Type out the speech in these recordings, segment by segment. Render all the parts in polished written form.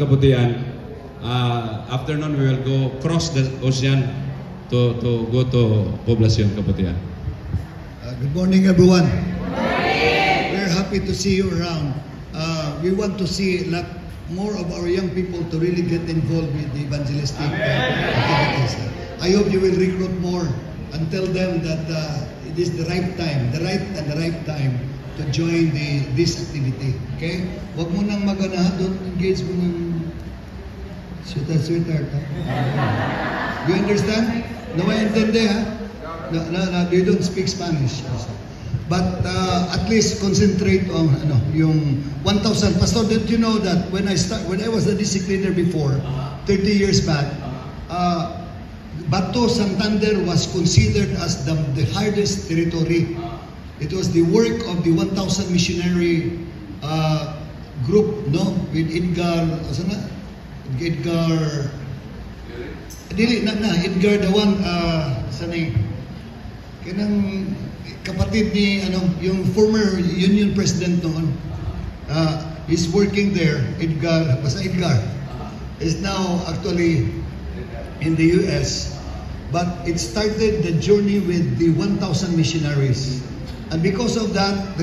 Kabutihan. Afternoon, we will go cross the ocean to go to Poblacion, Kabutihan. Good morning, everyone. We're happy to see you around. We want to see a lot more of our young people to really get involved with the evangelistic activities. I hope you will recruit more and tell them that it is the right time, the right time to join this activity. Okay? Huwag mo nang maganahan, don't engage mo ng sweetheart. You understand? No, I intende, ha? No, they don't speak Spanish also. But at least concentrate on yung 1,000. Pastor, did you know that when I was a district leader before, 30 years back, Bato Santander was considered as the hardest territory. It was the work of the 1,000 missionary group, no? With Edgar, Edgar the one, sanay, kanang kapatid ni, yung former union president noon, he's working there, Edgar is now actually in the US, but it started the journey with the 1,000 missionaries. And because of that,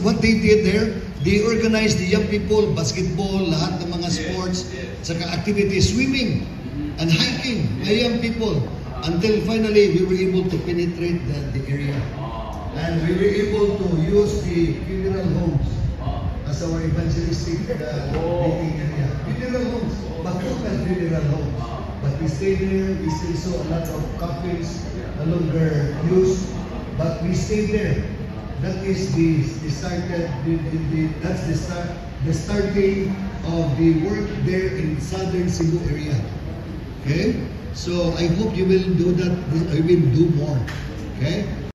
what they did there, they organized the young people, basketball, lahat ng mga sports, saka activities, swimming and hiking, the young people, until finally we were able to penetrate the area. And we were able to use the funeral homes as our evangelistic meeting area. Funeral homes, but local funeral homes. But we stayed there, we still saw a lot of coffins, no longer used, but we stayed there. That is the starting of the work there in southern Cebu area. Okay? So I hope you will do that, I will do more. Okay?